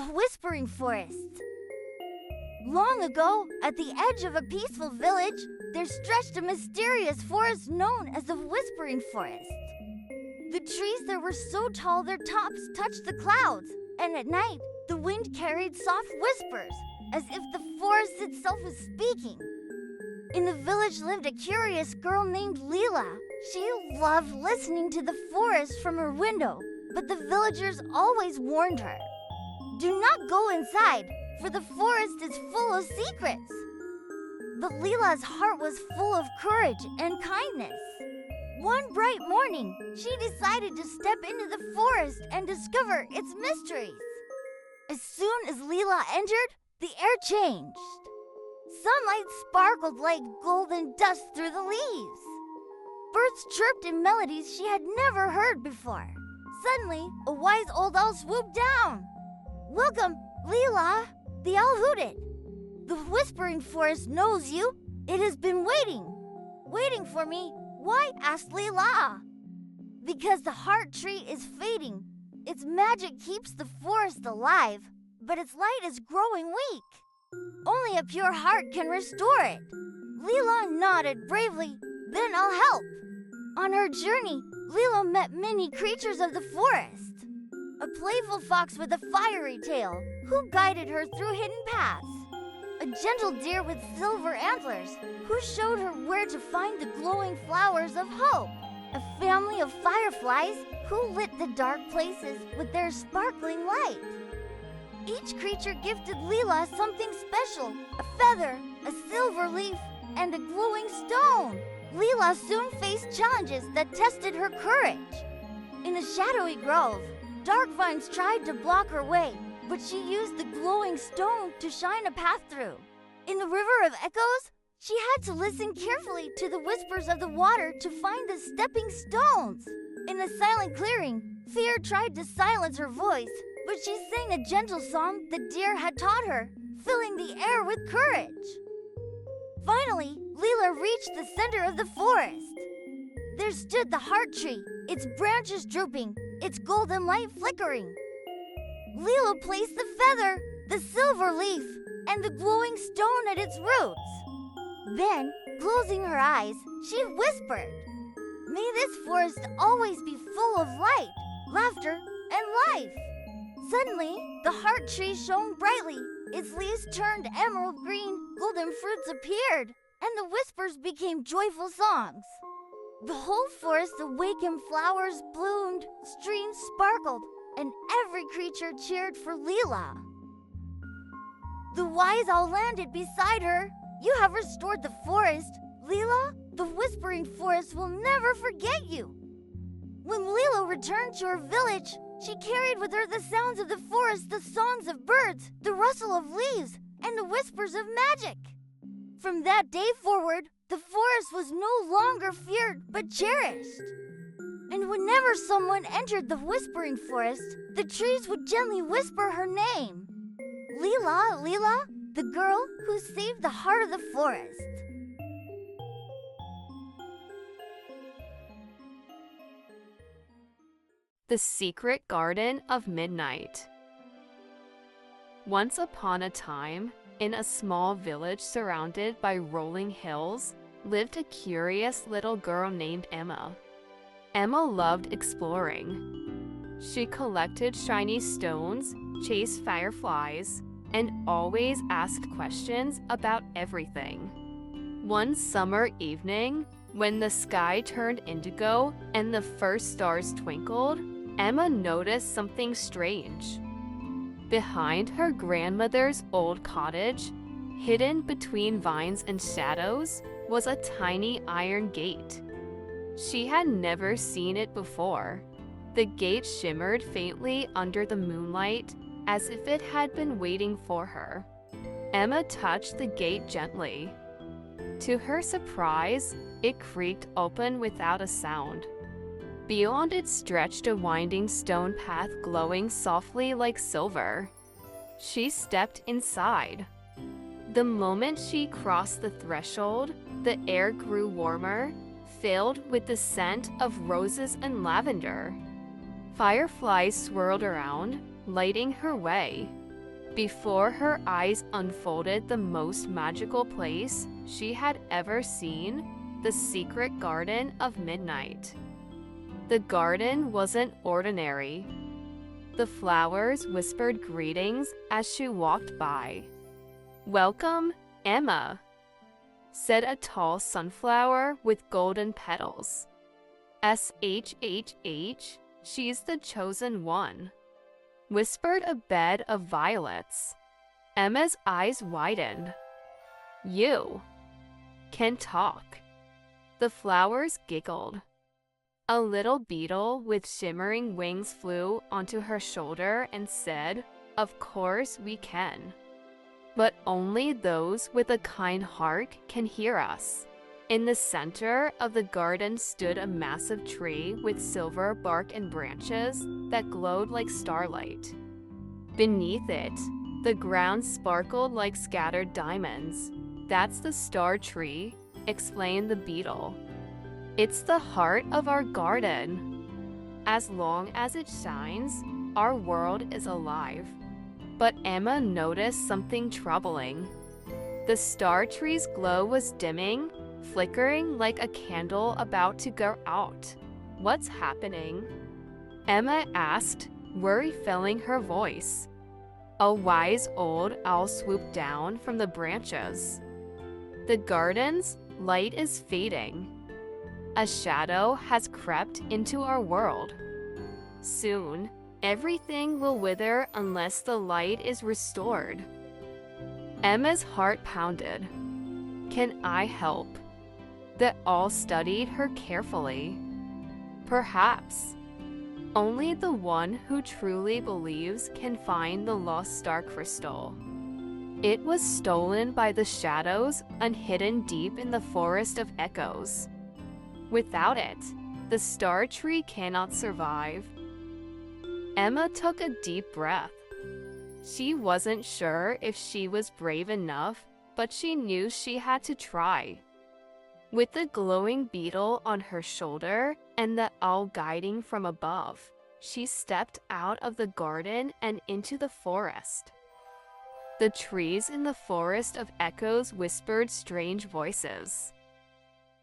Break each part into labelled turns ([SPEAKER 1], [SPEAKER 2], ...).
[SPEAKER 1] whispering forest. Long ago, at the edge of a peaceful village, there stretched a mysterious forest known as the Whispering Forest. The trees there were so tall their tops touched the clouds, and at night, the wind carried soft whispers, as if the forest itself was speaking. In the village lived a curious girl named Leela. She loved listening to the forest from her window, but the villagers always warned her, "Do not go inside, for the forest is full of secrets." But Leela's heart was full of courage and kindness. One bright morning, she decided to step into the forest and discover its mysteries. As soon as Leela entered, the air changed. Sunlight sparkled like golden dust through the leaves. Birds chirped in melodies she had never heard before. Suddenly, a wise old owl swooped down. "Welcome, Leela," the owl hooted. "The Whispering Forest knows you. It has been waiting." "Waiting for me? Why?" asked Leela. "Because the heart tree is fading. Its magic keeps the forest alive, but its light is growing weak. Only a pure heart can restore it." Leela nodded bravely. "Then I'll help." On her journey, Leela met many creatures of the forest. A playful fox with a fiery tail, who guided her through hidden paths. A gentle deer with silver antlers, who showed her where to find the glowing flowers of hope. A family of fireflies, who lit the dark places with their sparkling light. Each creature gifted Leela something special: a feather, a silver leaf, and a glowing stone. Leela soon faced challenges that tested her courage. In a shadowy grove, dark vines tried to block her way, but she used the glowing stone to shine a path through. In the River of Echoes, she had to listen carefully to the whispers of the water to find the stepping stones. In the silent clearing, fear tried to silence her voice, but she sang a gentle song the deer had taught her, filling the air with courage. Finally, Leela reached the center of the forest. There stood the heart tree, its branches drooping, its golden light flickering. Leela placed the feather, the silver leaf, and the glowing stone at its roots. Then, closing her eyes, she whispered, "May this forest always be full of light, laughter, and life." Suddenly, the heart tree shone brightly. Its leaves turned emerald green, golden fruits appeared, and the whispers became joyful songs. The whole forest awakened, flowers bloomed, streams sparkled, and every creature cheered for Leela. The wise owl landed beside her. "You have restored the forest. Leela, the Whispering Forest will never forget you." When Leela returned to her village, she carried with her the sounds of the forest, the songs of birds, the rustle of leaves, and the whispers of magic. From that day forward, the forest was no longer feared but cherished. And whenever someone entered the Whispering Forest, the trees would gently whisper her name. Leela, Leela, the girl who saved the heart of the forest.
[SPEAKER 2] The Secret Garden of Midnight. Once upon a time, in a small village surrounded by rolling hills, lived a curious little girl named Emma. Emma loved exploring. She collected shiny stones, chased fireflies, and always asked questions about everything. One summer evening, when the sky turned indigo and the first stars twinkled, Emma noticed something strange. Behind her grandmother's old cottage, hidden between vines and shadows, was a tiny iron gate. She had never seen it before. The gate shimmered faintly under the moonlight, as if it had been waiting for her. Emma touched the gate gently. To her surprise, it creaked open without a sound. Beyond it stretched a winding stone path glowing softly like silver. She stepped inside. The moment she crossed the threshold, the air grew warmer, filled with the scent of roses and lavender. Fireflies swirled around, lighting her way. Before her eyes unfolded the most magical place she had ever seen, the secret garden of midnight. The garden wasn't ordinary. The flowers whispered greetings as she walked by. "Welcome, Emma," said a tall sunflower with golden petals. "SHHH, she's the chosen one," whispered a bed of violets. Emma's eyes widened. "You can talk." The flowers giggled. A little beetle with shimmering wings flew onto her shoulder and said, "Of course we can. But only those with a kind heart can hear us." In the center of the garden stood a massive tree with silver bark and branches that glowed like starlight. Beneath it, the ground sparkled like scattered diamonds. "That's the star tree," explained the beetle. "It's the heart of our garden. As long as it shines, our world is alive." But Emma noticed something troubling. The star tree's glow was dimming, flickering like a candle about to go out. "What's happening?" Emma asked, worry filling her voice. A wise old owl swooped down from the branches. "The garden's light is fading. A shadow has crept into our world. Soon, everything will wither unless the light is restored." Emma's heart pounded. "Can I help?" The owl studied her carefully. "Perhaps. Only the one who truly believes can find the lost star crystal. It was stolen by the shadows and hidden deep in the forest of echoes. Without it, the star tree cannot survive." Emma took a deep breath. She wasn't sure if she was brave enough, but she knew she had to try. With the glowing beetle on her shoulder and the owl guiding from above, she stepped out of the garden and into the forest. The trees in the forest of echoes whispered strange voices.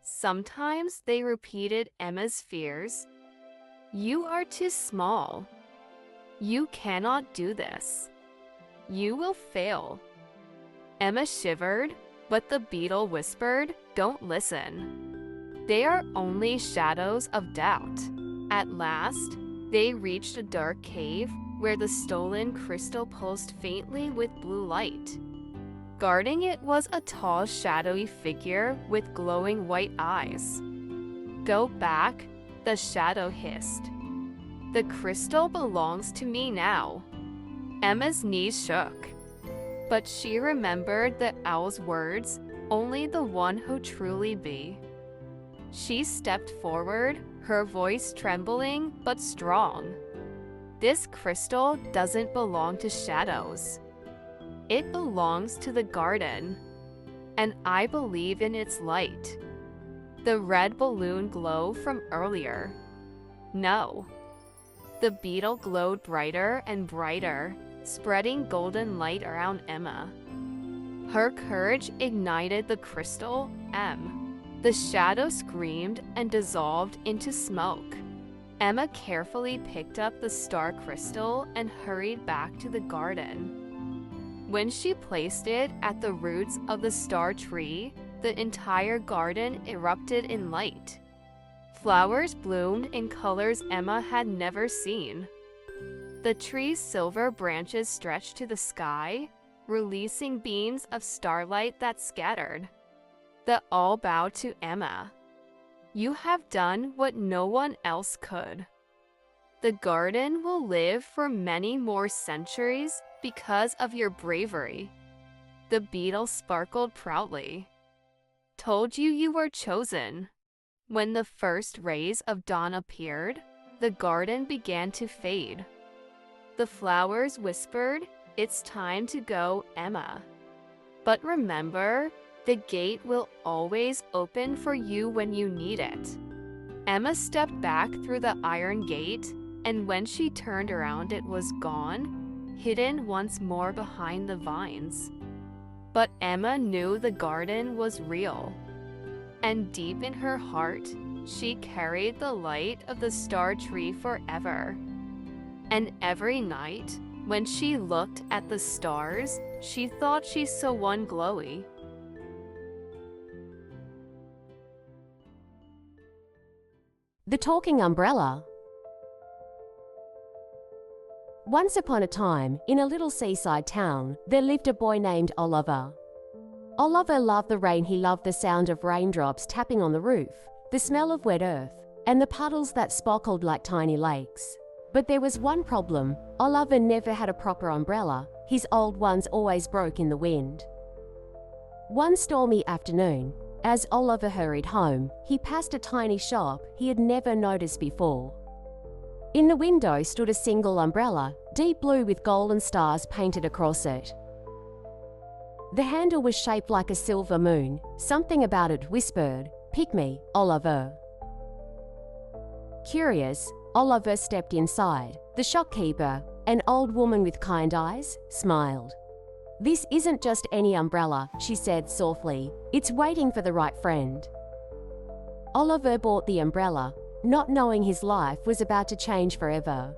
[SPEAKER 2] Sometimes they repeated Emma's fears. "You are too small. You cannot do this. You will fail." Emma shivered, but the beetle whispered, "Don't listen. They are only shadows of doubt." At last, they reached a dark cave where the stolen crystal pulsed faintly with blue light. Guarding it was a tall, shadowy figure with glowing white eyes. "Go back," the shadow hissed. "The crystal belongs to me now." Emma's knees shook. But she remembered the owl's words, "Only the one who truly be." She stepped forward, her voice trembling but strong. "This crystal doesn't belong to shadows. It belongs to the garden, and I believe in its light." The red balloon glow from earlier. "No." The beetle glowed brighter and brighter, spreading golden light around Emma. Her courage ignited the crystal, M. The shadow screamed and dissolved into smoke. Emma carefully picked up the star crystal and hurried back to the garden. When she placed it at the roots of the star tree, the entire garden erupted in light. Flowers bloomed in colors Emma had never seen. The tree's silver branches stretched to the sky, releasing beams of starlight that scattered. The owl bowed to Emma. "You have done what no one else could. The garden will live for many more centuries because of your bravery." The beetle sparkled proudly. "Told you you were chosen." When the first rays of dawn appeared, the garden began to fade. The flowers whispered, "It's time to go, Emma. But remember, the gate will always open for you when you need it." Emma stepped back through the iron gate, and when she turned around, it was gone. hidden once more behind the vines. But Emma knew the garden was real, and deep in her heart, she carried the light of the star tree forever. And every night, when she looked at the stars, she thought she saw one glowy.
[SPEAKER 3] The Talking Umbrella. Once upon a time, in a little seaside town, there lived a boy named Oliver. Oliver loved the rain. He loved the sound of raindrops tapping on the roof, the smell of wet earth, and the puddles that sparkled like tiny lakes. But there was one problem. Oliver never had a proper umbrella. His old ones always broke in the wind. One stormy afternoon, as Oliver hurried home, he passed a tiny shop he had never noticed before. In the window stood a single umbrella, deep blue with golden stars painted across it. The handle was shaped like a silver moon. Something about it whispered, "Pick me, Oliver." Curious, Oliver stepped inside. The shopkeeper, an old woman with kind eyes, smiled. "This isn't just any umbrella," she said softly. "It's waiting for the right friend." Oliver bought the umbrella, not knowing his life was about to change forever.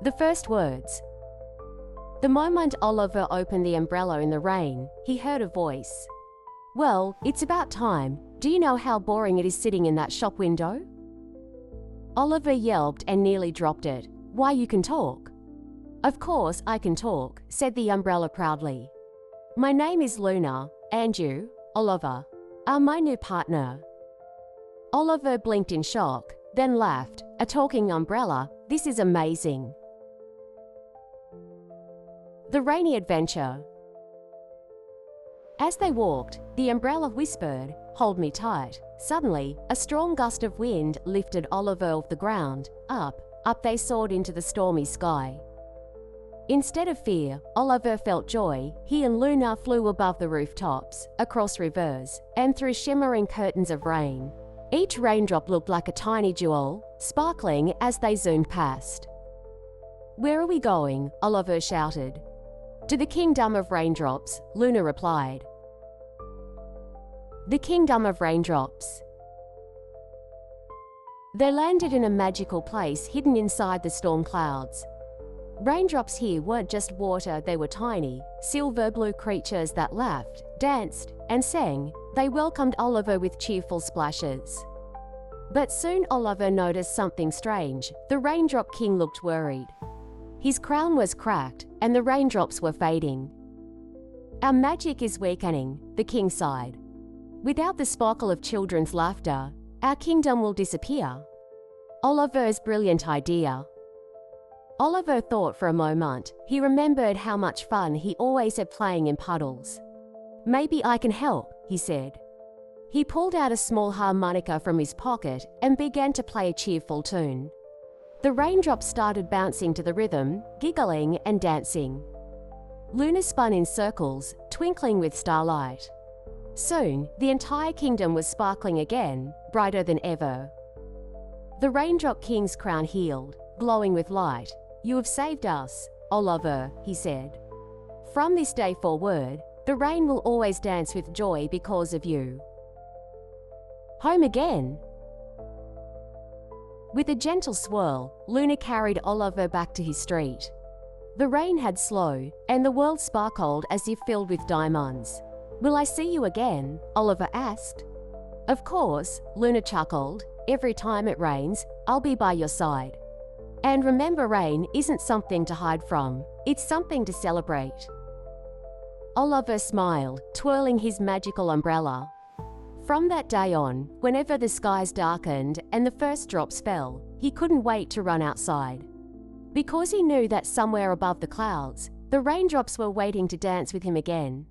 [SPEAKER 3] The first words. The moment Oliver opened the umbrella in the rain, he heard a voice. "Well, it's about time. Do you know how boring it is sitting in that shop window?" Oliver yelped and nearly dropped it. "Why, you can talk." "Of course I can talk," said the umbrella proudly. "My name is Luna, and you, Oliver, are my new partner." Oliver blinked in shock, then laughed. "A talking umbrella? This is amazing." The Rainy Adventure. As they walked, the umbrella whispered, "Hold me tight." Suddenly, a strong gust of wind lifted Oliver off the ground. Up they soared into the stormy sky. Instead of fear, Oliver felt joy. He and Luna flew above the rooftops, across rivers, and through shimmering curtains of rain. Each raindrop looked like a tiny jewel, sparkling as they zoomed past. "Where are we going?" Oliver shouted. "To the kingdom of raindrops," Luna replied. The Kingdom of Raindrops. They landed in a magical place hidden inside the storm clouds. Raindrops here weren't just water, they were tiny, silver blue creatures that laughed, danced, and sang. They welcomed Oliver with cheerful splashes. But soon Oliver noticed something strange. The Raindrop King looked worried. His crown was cracked, and the raindrops were fading. "Our magic is weakening," the king sighed. "Without the sparkle of children's laughter, our kingdom will disappear." Oliver's brilliant idea. Oliver thought for a moment. He remembered how much fun he always had playing in puddles. "Maybe I can help," he said. He pulled out a small harmonica from his pocket and began to play a cheerful tune. The raindrops started bouncing to the rhythm, giggling and dancing. Luna spun in circles, twinkling with starlight. Soon, the entire kingdom was sparkling again, brighter than ever. The Raindrop King's crown healed, glowing with light. "You have saved us, Oliver," he said. "From this day forward, the rain will always dance with joy because of you." Home again. With a gentle swirl, Luna carried Oliver back to his street. The rain had slowed, and the world sparkled as if filled with diamonds. "Will I see you again?" Oliver asked. "Of course," Luna chuckled. "Every time it rains, I'll be by your side. And remember, rain isn't something to hide from. It's something to celebrate." Oliver smiled, twirling his magical umbrella. From that day on, whenever the skies darkened and the first drops fell, he couldn't wait to run outside. Because he knew that somewhere above the clouds, the raindrops were waiting to dance with him again.